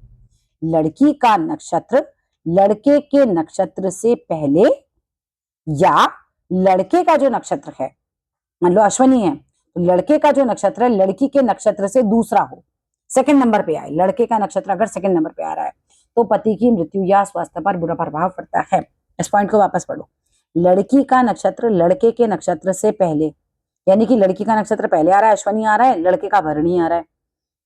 लड़की का नक्षत्र लड़के के नक्षत्र से पहले या लड़के का जो नक्षत्र है, मान लो अश्विनी है, तो लड़के का जो नक्षत्र है लड़की के नक्षत्र से दूसरा हो, सेकंड नंबर पे आए। लड़के का नक्षत्र अगर सेकंड नंबर पे आ रहा है तो पति की मृत्यु या स्वास्थ्य पर बुरा प्रभाव पड़ता है। इस पॉइंट को वापस पढ़ो। लड़की का नक्षत्र लड़के के नक्षत्र से पहले, यानी कि लड़की का नक्षत्र पहले आ रहा है, अश्विनी आ रहा है, लड़के का भरणी आ रहा है।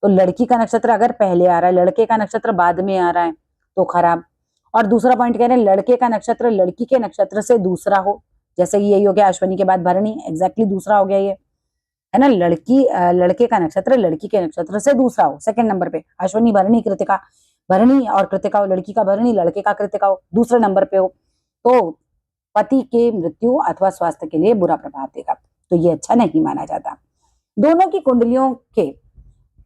तो लड़की का नक्षत्र अगर पहले आ रहा है, लड़के का नक्षत्र बाद में आ रहा है तो खराब। और दूसरा पॉइंट कह रहे हैं लड़के का नक्षत्र लड़की के नक्षत्र से दूसरा हो, जैसे कि यही हो गया अश्विनी के बाद भरणी, एग्जैक्टली दूसरा हो गया ये, है ना। लड़के का नक्षत्र लड़की के नक्षत्र से दूसरा हो, सेकंड नंबर पे अश्विनी भरणी कृतिका, भरणी और कृतिका हो, लड़की का भरणी लड़के का कृतिका हो, दूसरे नंबर पे हो, तो पति के मृत्यु अथवा स्वास्थ्य के लिए बुरा प्रभाव देगा, तो ये अच्छा नहीं माना जाता। दोनों की कुंडलियों के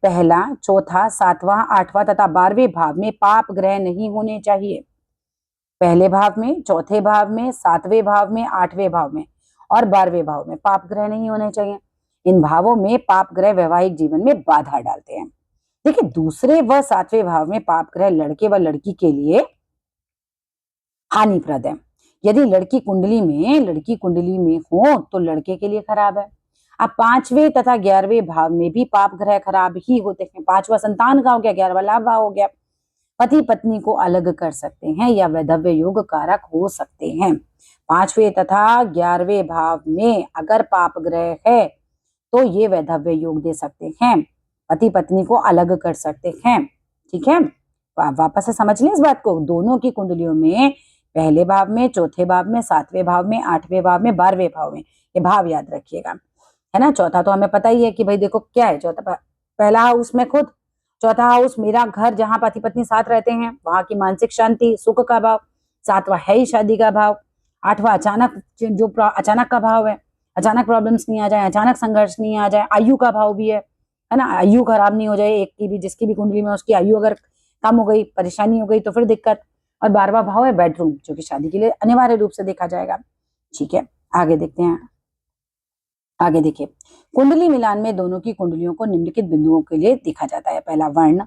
पहला, चौथा, सातवां, आठवां तथा 12वें भाव में पाप ग्रह नहीं होने चाहिए। पहले भाव में, चौथे भाव में, 7वें भाव में, 8वें भाव में और 12वें भाव में पाप ग्रह नहीं होने चाहिए। इन भावों में पाप ग्रह वैवाहिक जीवन में बाधा डालते हैं। देखिए, दूसरे व 7वें भाव में पाप ग्रह लड़के व लड़की के लिए हानिप्रद है। यदि लड़की कुंडली में हो तो लड़के के लिए खराब है। अब 5वें तथा 11वें भाव में भी पाप ग्रह खराब ही होते हैं। 5वां संतान का हो गया, 11वां लाभ भाव हो गया। पति पत्नी को अलग कर सकते हैं या वैधव्य योग कारक हो सकते हैं। 5वें तथा 11वें भाव में अगर पाप ग्रह है तो ये वैधव्य योग दे सकते हैं, पति पत्नी को अलग कर सकते हैं। ठीक है, वापस से समझ लें इस बात को। दोनों की कुंडलियों में पहले भाव में, चौथे भाव में, 7वें भाव में, 8वें भाव में, 12वें भाव में, ये भाव याद रखिएगा, है ना। चौथा तो हमें पता ही है कि भाई देखो क्या है, चौथा पहला हाउस में खुद, चौथा हाउस मेरा घर जहां पति पत्नी साथ रहते हैं, वहां की मानसिक शांति, सुख का भाव। 7वां है ही शादी का भाव। 8वां अचानक का भाव है, अचानक प्रॉब्लम्स नहीं आ जाए, अचानक संघर्ष नहीं आ जाए। आयु का भाव भी है ना, आयु खराब नहीं हो जाए एक की भी, जिसकी भी कुंडली में उसकी आयु अगर कम हो गई, परेशानी हो गई तो फिर दिक्कत। और 12वां भाव है बेडरूम, जो कि शादी के लिए अनिवार्य रूप से देखा जाएगा। ठीक है, आगे देखते हैं। आगे देखिए, कुंडली मिलान में दोनों की कुंडलियों को निम्नलिखित बिंदुओं के लिए देखा जाता है। पहला, वर्ण,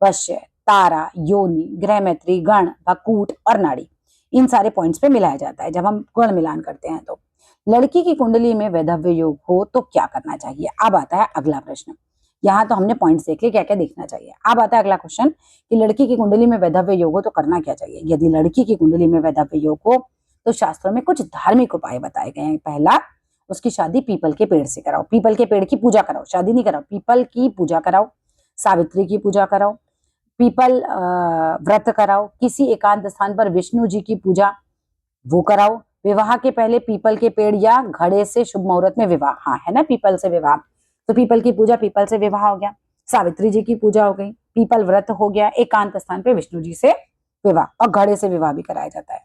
वश्य, तारा, योनि, ग्रह मैत्री, गण, भकूट और नाड़ी। इन सारे पॉइंट्स पे मिलाया जाता है जब हम गुण मिलान करते हैं। तो लड़की की कुंडली में वैधव्य योग हो तो क्या करना चाहिए। अब आता है अगला प्रश्न। यहाँ तो हमने पॉइंट्स देख लिए क्या क्या देखना चाहिए। अब आता है अगला क्वेश्चन कि लड़की की कुंडली में वैधव्य योग हो तो करना क्या चाहिए। यदि लड़की की कुंडली में वैधव्य योग हो तो शास्त्रों में कुछ धार्मिक उपाय बताए गए हैं। पहला, उसकी शादी पीपल के पेड़ से कराओ, पीपल के पेड़ की पूजा कराओ, शादी नहीं कराओ, पीपल की पूजा कराओ, सावित्री की पूजा कराओ, पीपल व्रत कराओ, किसी एकांत स्थान पर विष्णु जी की पूजा वो कराओ। विवाह के पहले पीपल के पेड़ या घड़े से शुभ मुहूर्त में विवाह, हाँ है ना, पीपल से विवाह, तो पीपल की पूजा, पीपल से विवाह हो गया, सावित्री जी की पूजा हो गई, पीपल व्रत हो गया, एकांत स्थान पे विष्णु जी से विवाह और घड़े से विवाह भी कराया जाता है।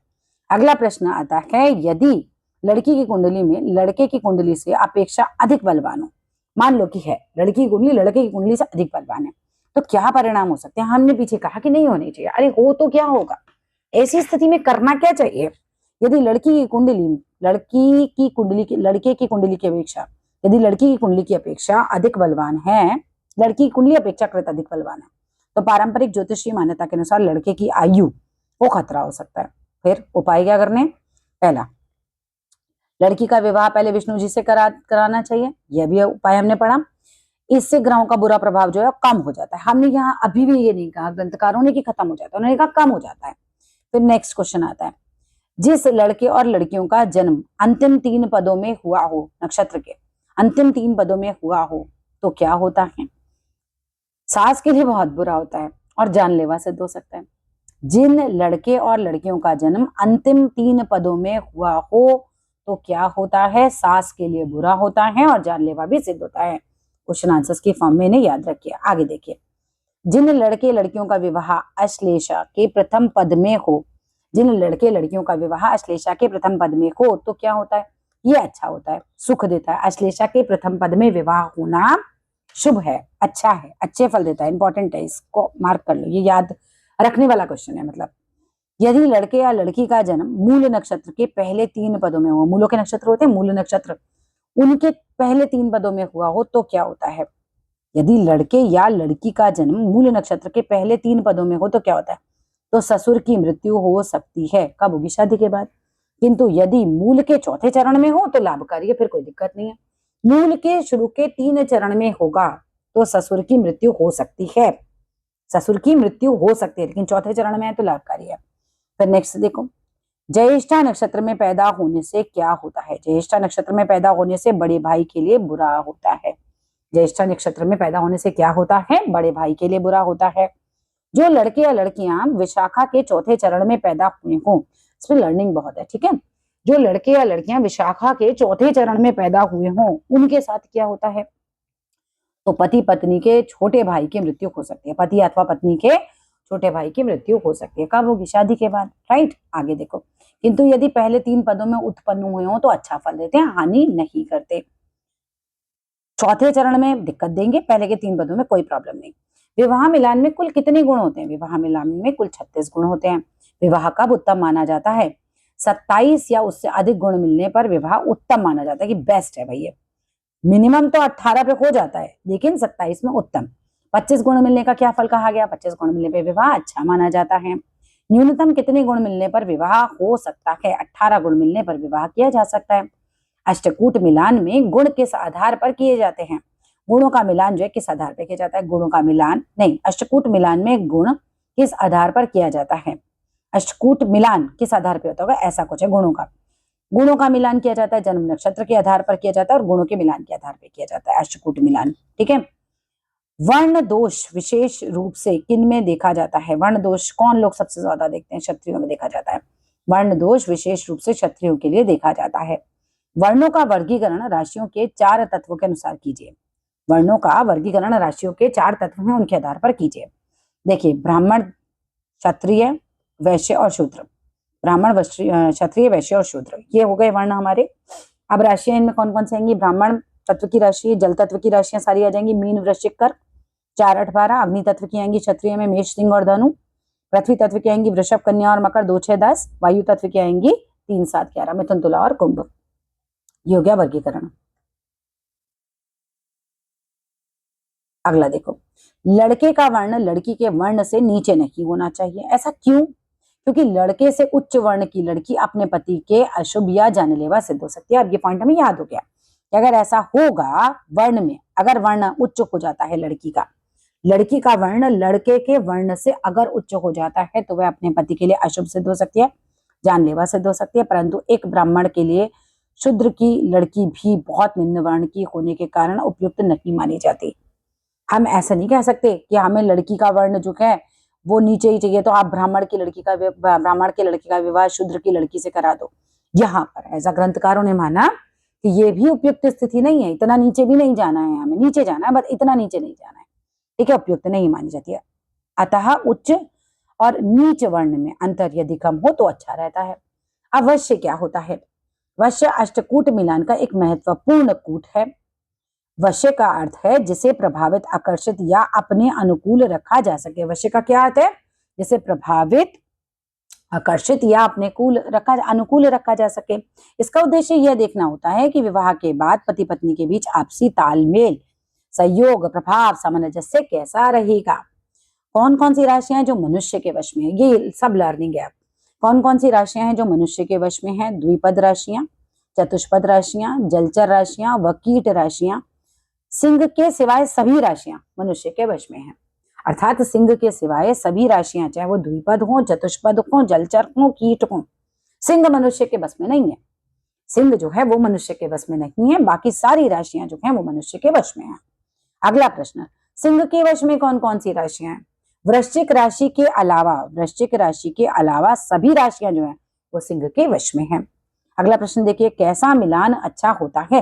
अगला प्रश्न आता है, यदि लड़की की कुंडली में लड़के की कुंडली से अपेक्षा अधिक बलवान हो, मान लो कि है लड़की की कुंडली लड़के की कुंडली से अधिक बलवान है, तो क्या परिणाम हो सकते हैं। हमने पीछे कहा कि नहीं होनी चाहिए, अरे हो तो क्या होगा, ऐसी स्थिति में करना क्या चाहिए। यदि लड़के की कुंडली की अपेक्षा, यदि लड़की की कुंडली की अपेक्षा अधिक बलवान है, लड़की की कुंडली अपेक्षाकृत अधिक बलवान है, तो पारंपरिक ज्योतिषीय मान्यता के अनुसार लड़के की आयु को खतरा हो सकता है। फिर उपाय क्या करने। पहला, लड़की का विवाह पहले विष्णु जी से कराना चाहिए, यह भी उपाय हमने पढ़ा। इससे ग्रहों का बुरा प्रभाव जो है कम हो जाता है। हमने यहाँ अभी भी ये नहीं कहा ग्रंथकारों ने कि खत्म हो जाता है, उन्होंने कहा कम हो जाता है। फिर नेक्स्ट क्वेश्चन आता है, जिस लड़के और लड़कियों का जन्म अंतिम 3 पदों में हुआ हो, नक्षत्र के अंतिम 3 पदों में हुआ हो तो क्या होता है। सास के लिए बहुत बुरा होता है और जानलेवा सिद्ध हो सकता है। जिन लड़के और लड़कियों का जन्म अंतिम 3 पदों में हुआ हो तो क्या होता है, सास के लिए बुरा होता है और जानलेवा भी सिद्ध होता है। क्वेश्चन आंसर्स की फॉर्म में इन्हें याद रखिए। आगे देखिए, जिन लड़के लड़कियों का विवाह अश्लेषा के प्रथम पद में हो, जिन लड़के लड़कियों का विवाह अश्लेषा के प्रथम पद में हो तो क्या होता है, ये अच्छा होता है, सुख देता है। अश्लेषा के प्रथम पद में विवाह होना शुभ है, अच्छा है, अच्छे फल देता है, इंपॉर्टेंट है, इसको मार्क कर लो, ये याद रखने वाला क्वेश्चन है। मतलब यदि लड़के या लड़की का जन्म मूल नक्षत्र के पहले 3 पदों में हो, मूलों के नक्षत्र होते हैं मूल नक्षत्र, उनके पहले 3 पदों में हुआ हो तो क्या होता है। यदि लड़के या लड़की का जन्म मूल नक्षत्र के पहले 3 पदों में हो तो क्या होता है, तो ससुर की मृत्यु हो सकती है। कब होगी, शादी के बाद। किंतु यदि मूल के चौथे चरण में हो तो लाभकारी है, फिर कोई दिक्कत नहीं है। मूल के शुरू के 3 चरण में होगा तो ससुर की मृत्यु हो सकती है। ससुर की मृत्यु हो सकती है, लेकिन चौथे चरण में है तो लाभकारी है। फिर नेक्स्ट देखो, ज्येष्ठा नक्षत्र में पैदा होने से क्या होता है? ज्येष्ठा नक्षत्र में पैदा होने से बड़े भाई के लिए बुरा होता है। ज्येष्ठा नक्षत्र में पैदा होने से क्या होता है? बड़े भाई के लिए बुरा होता है। जो लड़के या लड़कियां विशाखा के चौथे चरण में पैदा हुए हों, इसमें लर्निंग बहुत है, ठीक है। जो लड़के या लड़कियां विशाखा के चौथे चरण में पैदा हुए हों, उनके साथ क्या होता है? तो पति पत्नी के छोटे भाई की मृत्यु हो सकती है। पति अथवा पत्नी के छोटे भाई की मृत्यु हो सकती है। कब होगी? शादी के बाद, राइट। आगे देखो, किंतु यदि पहले 3 पदों में उत्पन्न हुए हो तो अच्छा फल देते हैं, हानि नहीं करते। चौथे चरण में दिक्कत देंगे, पहले के 3 पदों में कोई प्रॉब्लम नहीं। विवाह मिलान में कुल कितने गुण होते हैं? विवाह मिलान में कुल 36 गुण होते हैं। विवाह कब उत्तम माना जाता है? 27 या उससे अधिक गुण मिलने पर विवाह उत्तम माना जाता है, कि बेस्ट है भैया। मिनिमम तो 18 पे हो जाता है, लेकिन 27 में उत्तम। 25 गुण मिलने का क्या फल कहा गया? 25 गुण मिलने पर विवाह अच्छा माना जाता है। न्यूनतम कितने गुण मिलने पर विवाह हो सकता है? 18 गुण मिलने पर विवाह किया जा सकता है। अष्टकूट मिलान में गुण किस आधार पर किए जाते हैं? गुणों का मिलान जो है किस आधार पर किया जाता है? गुणों का मिलान नहीं, अष्टकूट मिलान में गुण किस आधार पर किया जाता है? अष्टकूट मिलान किस आधार पर होता होगा? ऐसा कुछ है, गुणों का मिलान किया जाता है, जन्म नक्षत्र के आधार पर किया जाता है और गुणों के मिलान के आधार पर किया जाता है अष्टकूट मिलान, ठीक है। वर्ण दोष विशेष रूप से किन में देखा जाता है? वर्ण दोष कौन लोग सबसे ज्यादा देखते हैं? क्षत्रियों में देखा जाता है। वर्ण दोष विशेष रूप से क्षत्रियों के लिए देखा जाता है। वर्णों का वर्गीकरण राशियों के 4 तत्वों के अनुसार कीजिए। वर्णों का वर्गीकरण राशियों के 4 तत्व हैं, उनके आधार पर कीजिए। देखिए, ब्राह्मण, क्षत्रिय, वैश्य और शूद्र। ब्राह्मण, क्षत्रिय, वैश्य और शूद्र, ये हो गए वर्ण हमारे। अब राशियां इनमें कौन कौन से आएंगी? ब्राह्मण तत्व की राशि, जल तत्व की राशियां सारी आ जाएंगी, मीन, वृश्चिक, कर्क। 4, 8, 12। अग्नि तत्व की आएंगी क्षत्रिय में मेष, सिंह और धनु। पृथ्वी तत्व की आएंगी वृषभ, कन्या और मकर, 2, 6, 10। वायु तत्व की आएंगी 3, 7, 11। मिथुन, तुला और कुंभ। ये हो गया वर्गीकरण। अगला देखो, लड़के का वर्ण लड़की के वर्ण से नीचे नहीं होना चाहिए। ऐसा क्यों? क्योंकि लड़के से उच्च वर्ण की लड़की अपने पति के अशुभ या जानलेवा सिद्ध हो सकती है। अब ये पॉइंट हमें याद हो गया कि अगर ऐसा होगा वर्ण में, अगर वर्ण उच्च हो जाता है लड़की का वर्ण लड़के के वर्ण से अगर उच्च हो जाता है तो वह अपने पति के लिए अशुभ सिद्ध हो सकती है, जानलेवा सिद्ध हो सकती है। परंतु एक ब्राह्मण के लिए शूद्र की लड़की भी बहुत निम्न वर्ण की होने के कारण उपयुक्त नहीं मानी जाती। हम ऐसा नहीं कह सकते कि हमें लड़की का वर्ण जो है वो नीचे ही चाहिए, तो आप ब्राह्मण की लड़की का विवाह शूद्र की लड़की से करा दो। यहाँ पर ऐसा ग्रंथकारों ने माना कि ये भी उपयुक्त स्थिति नहीं है, इतना नीचे भी नहीं जाना है, हमें नीचे जाना है बस इतना नीचे नहीं जाना है, ठीक है, उपयुक्त नहीं मानी जाती है। अतः उच्च और नीच वर्ण में अंतर यदि कम हो तो अच्छा रहता है। अब वश्य क्या होता है? वश्य अष्टकूट मिलान का एक महत्वपूर्ण कूट है। वश्य का अर्थ है जिसे प्रभावित, आकर्षित या अपने अनुकूल रखा जा सके। वश्य का क्या अर्थ है? जिसे प्रभावित, आकर्षित या अपने अनुकूल रखा जा सके। इसका उद्देश्य यह देखना होता है कि विवाह के बाद पति पत्नी के बीच आपसी तालमेल, सहयोग, प्रभाव, सामंजस्य कैसा रहेगा। कौन कौन सी राशियां हैं जो मनुष्य के वश में है? ये सब लर्निंग है। कौन कौन सी राशियां हैं जो मनुष्य के वश में है? द्विपद राशियां, चतुष्पद राशियां, जलचर राशियां व कीट राशियां। सिंह के सिवाय सभी राशियां मनुष्य के वश में हैं। अर्थात सिंह के सिवाय सभी राशियां, चाहे वो द्विपद हो, चतुष्पद हो, जलचर हो, कीट हो, सिंह मनुष्य के वश में नहीं है। सिंह जो है वो मनुष्य के वश में नहीं है, बाकी सारी राशियां जो है वो मनुष्य के वश में है। अगला प्रश्न, सिंह के वश में कौन कौन सी राशियां हैं? वृश्चिक राशि के अलावा सभी राशियां जो है वो सिंह के वश में है। अगला प्रश्न देखिए, कैसा मिलान अच्छा होता है?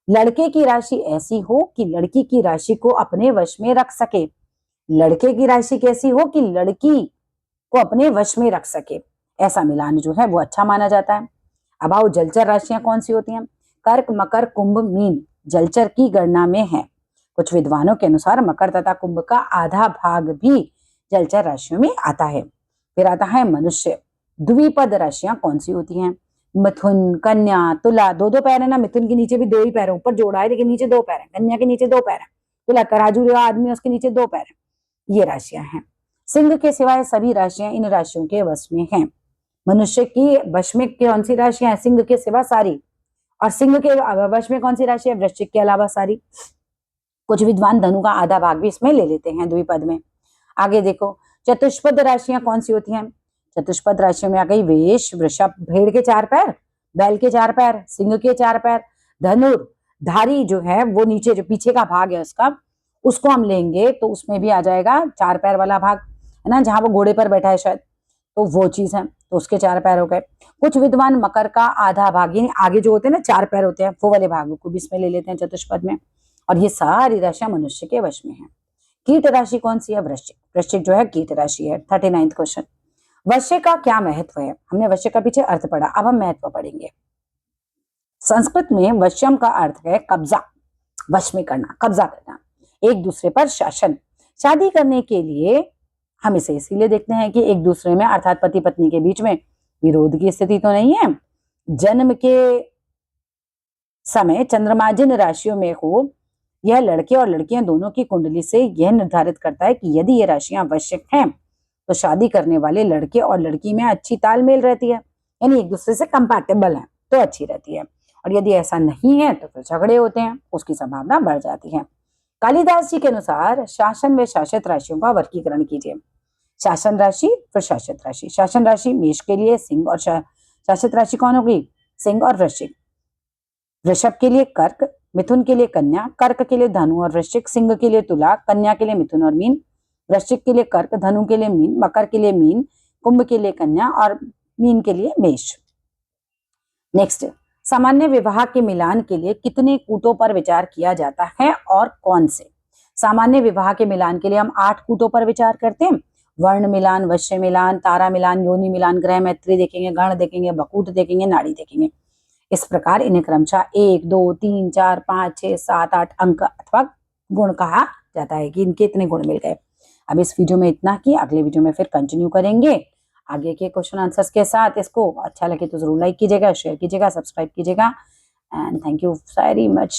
लड़के की राशि ऐसी हो कि लड़की की राशि को अपने वश में रख सके। लड़के की राशि कैसी हो कि लड़की को अपने वश में रख सके, ऐसा मिलान जो है वो अच्छा माना जाता है। अब आओ, जलचर राशियां कौन सी होती हैं? कर्क, मकर, कुंभ, मीन जलचर की गणना में है। कुछ विद्वानों के अनुसार मकर तथा कुंभ का आधा भाग भी जलचर राशियों में आता है। फिर आता है मनुष्य। द्विपद राशियां कौन सी होती हैं? मिथुन, कन्या, तुला। 2-2 पैर है ना, मिथुन के नीचे भी 2 ही पैर है, ऊपर जोड़ा है लेकिन नीचे 2 पैर है। कन्या के नीचे 2 पैर है। तुला तराजू आदमी, उसके नीचे 2 पैर है। ये राशियां हैं। सिंह के सिवाय सभी राशियां इन राशियों के वश में हैं। मनुष्य की वश में कौन सी राशियां हैं? सिंह के सिवा सारी। और सिंह के वश में कौन सी राशि है? वृश्चिक के अलावा सारी। कुछ विद्वान धनु का आधा भाग भी इसमें ले लेते हैं द्विपद में। आगे देखो, चतुष्पद राशियां कौन सी होती हैं? चतुष्पद राशियों में आ गई वेश, वृषभ, भेड़ के 4 पैर, बैल के 4 पैर, सिंह के 4 पैर, धनुर, धारी जो है वो नीचे जो पीछे का भाग है उसको हम लेंगे तो उसमें भी आ जाएगा 4 पैर वाला भाग, है ना, जहां वो घोड़े पर बैठा है शायद, तो वो चीज है, तो उसके 4 पैर हो गए। कुछ विद्वान मकर का आधा भाग, यानी आगे जो होते हैं ना 4 पैर होते हैं, वो वाले भाग को भी इसमें ले लेते हैं चतुष्पद में। और ये सारी राशियां मनुष्य के वश में है। कीट राशि कौन सी है? वृश्चिक। वृश्चिक जो है कीट राशि है। 39वां क्वेश्चन, वश्य का क्या महत्व है? हमने वश्य का पीछे अर्थ पढ़ा, अब हम महत्व पढ़ेंगे। संस्कृत में वश्यम का अर्थ है कब्जा, वश में करना, कब्जा करना, एक दूसरे पर शासन। शादी करने के लिए हम इसे इसीलिए देखते हैं कि एक दूसरे में अर्थात पति पत्नी के बीच में विरोध की स्थिति तो नहीं है। जन्म के समय चंद्रमा जिन राशियों में हो, यह लड़के और लड़कियां दोनों की कुंडली से यह निर्धारित करता है कि यदि ये राशियां वश्यक हैं तो शादी करने वाले लड़के और लड़की में अच्छी तालमेल रहती है, यानी एक दूसरे से कंपैटिबल है तो अच्छी रहती है। और यदि ऐसा नहीं है तो फिर झगड़े होते हैं, उसकी संभावना बढ़ जाती है। कालिदास जी के अनुसार शासन व शासित राशियों का वर्गीकरण कीजिए। शासन राशि फिर शासित राशि। शासन राशि मेष के लिए सिंह और शासित राशि कौन होगी? सिंह और वृश्चिक। वृषभ के लिए कर्क, मिथुन के लिए कन्या, कर्क के लिए धनु और वृश्चिक, सिंह के लिए तुला, कन्या के लिए मिथुन और मीन, वृश्चिक के लिए कर्क, धनु के लिए मीन, मकर के लिए मीन, कुंभ के लिए कन्या और मीन के लिए मेष। नेक्स्ट, सामान्य विवाह के मिलान के लिए कितने कूटों पर विचार किया जाता है और कौन से? सामान्य विवाह के मिलान के लिए हम 8 कूटों पर विचार करते हैं। वर्ण मिलान, वश्य मिलान, तारा मिलान, योनि मिलान, ग्रह मैत्री देखेंगे, गण देखेंगे, बकूट देखेंगे, नाड़ी देखेंगे। इस प्रकार इन्हें क्रमशः 1, 2, 3, 4, 5, 6, 7, 8 अंक अथवा गुण कहा जाता है कि इनके इतने गुण मिल गए। अब इस वीडियो में इतना ही, अगले वीडियो में फिर कंटिन्यू करेंगे आगे के क्वेश्चन आंसर्स के साथ। इसको अच्छा लगे तो जरूर लाइक कीजिएगा, शेयर कीजिएगा, सब्सक्राइब कीजिएगा and thank you very much.